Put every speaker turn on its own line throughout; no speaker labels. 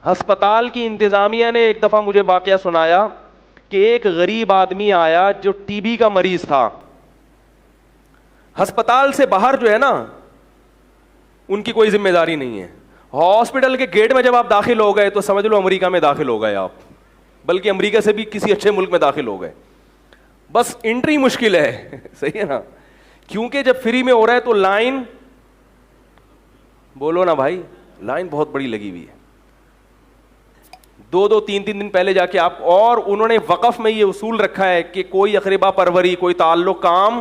ہسپتال کی انتظامیہ نے ایک دفعہ مجھے واقعہ سنایا کہ ایک غریب آدمی آیا جو ٹی بی کا مریض تھا. ہسپتال سے باہر جو ہے نا ان کی کوئی ذمہ داری نہیں ہے. ہاسپٹل کے گیٹ میں جب آپ داخل ہو گئے تو سمجھ لو امریکہ میں داخل ہو گئے آپ, بلکہ امریکہ سے بھی کسی اچھے ملک میں داخل ہو گئے. بس انٹری مشکل ہے, صحیح ہے نا, کیونکہ جب فری میں ہو رہا ہے تو لائن, بولو نا بھائی, لائن بہت بڑی لگی ہوئی ہے. 2-3 دن پہلے جا کے آپ, اور انہوں نے وقف میں یہ اصول رکھا ہے کہ کوئی اقربا پروری, کوئی تعلق کام,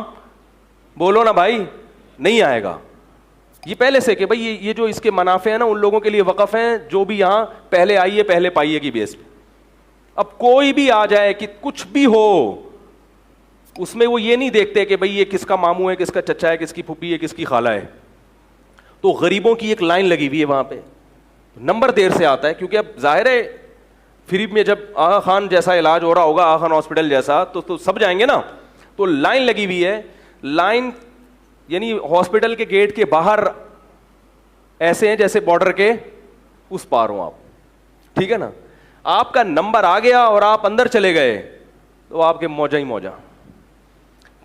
بولو نا بھائی, نہیں آئے گا. یہ پہلے سے کہ بھائی یہ جو اس کے منافع ہیں نا ان لوگوں کے لیے وقف ہیں جو بھی یہاں پہلے آئیے پہلے پائیے کی بیس پہ. اب کوئی بھی آ جائے کہ کچھ بھی ہو, اس میں وہ یہ نہیں دیکھتے کہ بھائی یہ کس کا ماموں ہے, کس کا چچا ہے, کس کی پھوپھی ہے, کس کی خالہ ہے. تو غریبوں کی ایک لائن لگی ہوئی ہے وہاں پہ, نمبر دیر سے آتا ہے, کیونکہ اب ظاہر ہے فری میں جب آغا خان جیسا علاج ہو رہا ہوگا, آغا خان ہاسپٹل جیسا, تو سب جائیں گے نا. تو لائن لگی ہوئی ہے. لائن یعنی ہاسپٹل کے گیٹ کے باہر ایسے ہیں جیسے بارڈر کے اس پار ہوں آپ, ٹھیک ہے نا. آپ کا نمبر آ گیا اور آپ اندر چلے گئے تو آپ کے موجہ ہی موجہ.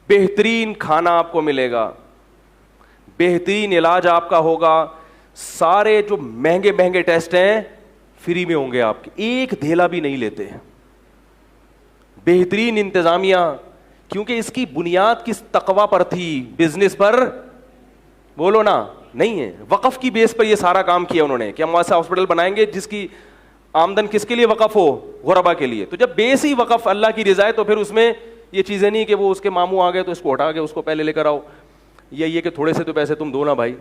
بہترین کھانا آپ کو ملے گا, بہترین علاج آپ کا ہوگا, سارے جو مہنگے مہنگے ٹیسٹ ہیں فری میں ہوں گے آپ کے, ایک دھیلا بھی نہیں لیتے. بہترین انتظامیہ, کیونکہ اس کی بنیاد کس تقوی پر تھی, بزنس پر, بولو نا, نہیں ہے. وقف کی بیس پر یہ سارا کام کیا انہوں نے کہ ہم ایسا ہاسپٹل بنائیں گے جس کی آمدن کس کے لیے وقف ہو, غربا کے لیے. تو جب بیس ہی وقف اللہ کی رضا ہے تو پھر اس میں یہ چیزیں نہیں کہ وہ اس کے ماموں آ گئے تو اس کو ہٹا کے اس کو پہلے لے کر آؤ, یا یہ کہ تھوڑے سے تو پیسے تم دو نا بھائی,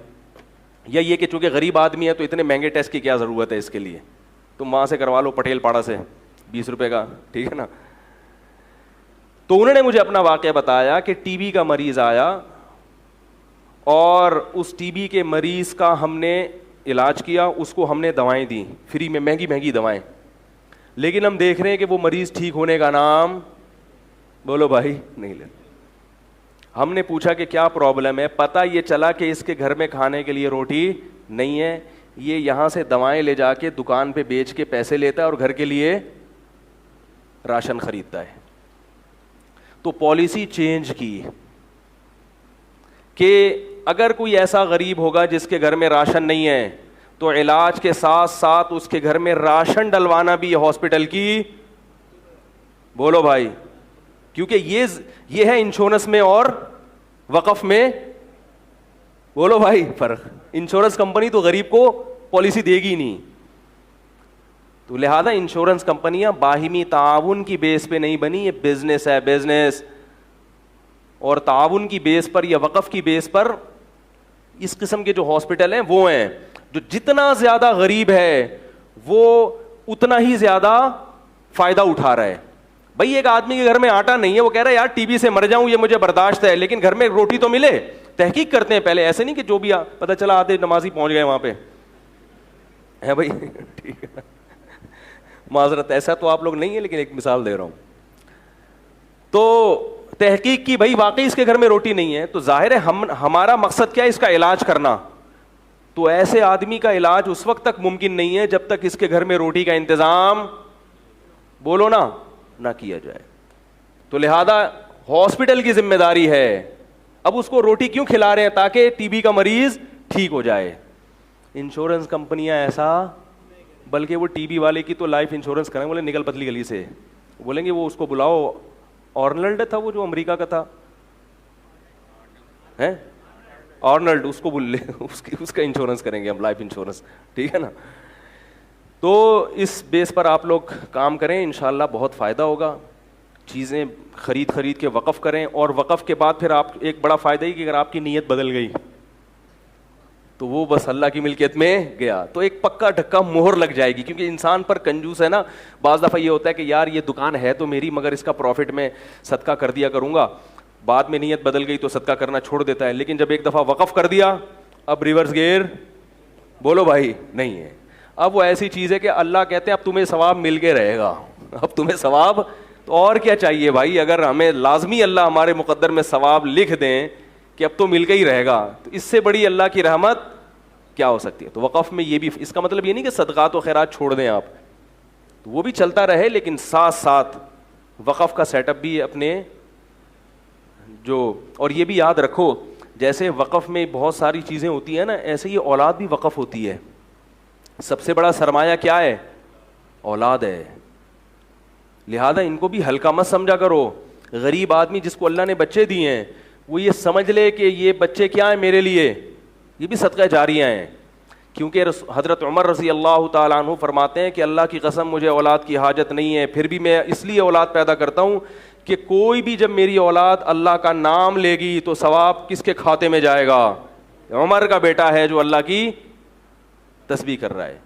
یا یہ کہ چونکہ غریب آدمی ہے تو اتنے مہنگے ٹیسٹ کی کیا ضرورت ہے اس کے لیے, تم وہاں سے کروا لو پٹیل پاڑا سے 20 روپے کا, ٹھیک ہے نا. تو انہوں نے مجھے اپنا واقعہ بتایا کہ ٹی بی کا مریض آیا اور اس ٹی بی کے مریض کا ہم نے علاج کیا, اس کو ہم نے دوائیں دیں فری میں, مہنگی مہنگی دوائیں, لیکن ہم دیکھ رہے ہیں کہ وہ مریض ٹھیک ہونے کا نام, بولو بھائی, نہیں لیتے. ہم نے پوچھا کہ کیا پرابلم ہے, پتہ یہ چلا کہ اس کے گھر میں کھانے کے لیے روٹی نہیں ہے, یہ یہاں سے دوائیں لے جا کے دکان پہ بیچ کے پیسے لیتا ہے اور گھر کے لیے راشن خریدتا ہے. تو پالیسی چینج کی کہ اگر کوئی ایسا غریب ہوگا جس کے گھر میں راشن نہیں ہے تو علاج کے ساتھ ساتھ اس کے گھر میں راشن ڈلوانا بھی ہاسپٹل کی, بولو بھائی, کیونکہ یہ ہے انشورنس میں اور وقف میں, بولو بھائی فرق. انشورنس کمپنی تو غریب کو پالیسی دے گی نہیں, تو لہذا انشورنس کمپنیاں باہمی تعاون کی بیس پہ نہیں بنی, یہ بزنس ہے, بزنس, اور تعاون کی بیس پر یا وقف کی بیس پر اس قسم کے جو ہاسپٹل ہیں وہ ہیں جو جتنا زیادہ غریب ہے وہ اتنا ہی زیادہ فائدہ اٹھا رہا ہے. بھائی ایک آدمی کے گھر میں آٹا نہیں ہے, وہ کہہ رہا ہے یار ٹی بی سے مر جاؤں یہ مجھے برداشت ہے, لیکن گھر میں روٹی تو ملے. تحقیق کرتے ہیں پہلے, ایسے نہیں کہ جو بھی پتہ چلا آدھے نمازی پہنچ گئے وہاں پہ ہے بھائی, ٹھیک ہے, معذرت ایسا تو آپ لوگ نہیں ہے لیکن ایک مثال دے رہا ہوں. تو تحقیق کی بھائی واقعی اس کے گھر میں روٹی نہیں ہے, تو ظاہر ہے ہمارا مقصد کیا ہے, اس کا علاج کرنا. تو ایسے آدمی کا علاج اس وقت تک ممکن نہیں ہے جب تک اس کے گھر میں روٹی کا انتظام, بولو نا, نہ کیا جائے. تو لہذا ہاسپٹل کی ذمہ داری ہے, اب اس کو روٹی کیوں کھلا رہے ہیں, تاکہ ٹی بی کا مریض ٹھیک ہو جائے. انشورنس کمپنیاں ایسا, بلکہ وہ ٹی بی والے کی تو لائف انشورنس کریں, بولے نکل پتلی گلی سے, بولیں گے وہ اس کو بلاؤ, آرنلڈ تھا وہ جو امریکہ کا تھا, ہے آرنلڈ, اس کو بول لے, اس کا انشورنس کریں گے ہم, لائف انشورنس, ٹھیک ہے نا. تو اس بیس پر آپ لوگ کام کریں, انشاءاللہ بہت فائدہ ہوگا. چیزیں خرید کے وقف کریں, اور وقف کے بعد پھر آپ ایک بڑا فائدہ ہی کہ اگر آپ کی نیت بدل گئی تو وہ بس اللہ کی ملکیت میں گیا, تو ایک پکا ڈھکا مہر لگ جائے گی. کیونکہ انسان پر کنجوس ہے نا, بعض دفعہ یہ ہوتا ہے کہ یار یہ دکان ہے تو میری, مگر اس کا پروفٹ میں صدقہ کر دیا کروں گا, بعد میں نیت بدل گئی تو صدقہ کرنا چھوڑ دیتا ہے. لیکن جب ایک دفعہ وقف کر دیا اب ریورس گیئر, بولو بھائی, نہیں ہے. اب وہ ایسی چیز ہے کہ اللہ کہتے ہیں اب تمہیں ثواب مل کے رہے گا, اب تمہیں ثواب, تو اور کیا چاہیے بھائی. اگر ہمیں لازمی اللہ ہمارے مقدر میں ثواب لکھ دیں کہ اب تو مل کے ہی رہے گا, تو اس سے بڑی اللہ کی رحمت کیا ہو سکتی ہے. تو وقف میں یہ بھی, اس کا مطلب یہ نہیں کہ صدقات و خیرات چھوڑ دیں آپ, تو وہ بھی چلتا رہے, لیکن ساتھ ساتھ وقف کا سیٹ اپ بھی اپنے جو, اور یہ بھی یاد رکھو جیسے وقف میں بہت ساری چیزیں ہوتی ہیں نا, ایسے یہ اولاد بھی وقف ہوتی ہے. سب سے بڑا سرمایہ کیا ہے؟ اولاد ہے. لہذا ان کو بھی ہلکا مت سمجھا کرو. غریب آدمی جس کو اللہ نے بچے دیے ہیں وہ یہ سمجھ لے کہ یہ بچے کیا ہیں میرے لیے, یہ بھی صدقہ جاریہ ہیں. کیونکہ حضرت عمر رضی اللہ تعالیٰ عنہ فرماتے ہیں کہ اللہ کی قسم مجھے اولاد کی حاجت نہیں ہے, پھر بھی میں اس لیے اولاد پیدا کرتا ہوں کہ کوئی بھی جب میری اولاد اللہ کا نام لے گی تو ثواب کس کے کھاتے میں جائے گا؟ عمر کا بیٹا ہے جو اللہ کی تسبیح کر رہا ہے.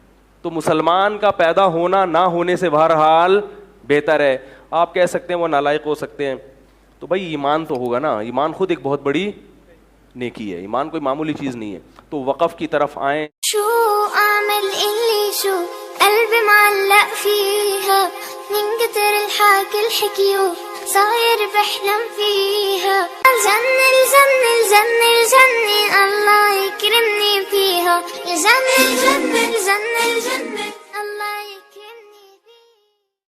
تو مسلمان کا پیدا ہونا نہ ہونے سے بہرحال بہتر ہے. آپ کہہ سکتے ہیں وہ نالائق ہو سکتے ہیں, تو بھائی ایمان تو ہوگا نا, ایمان خود ایک بہت بڑی نیکی ہے, ایمان کوئی معمولی چیز نہیں ہے. تو وقف کی طرف آئیں.
شو اعمل اللي شو قلبي معلق فيها من كتر الحكي الحكيو صاير بحلم فيها الجنة الجنة الجنة الجنة الله يكرمني فيها الجنة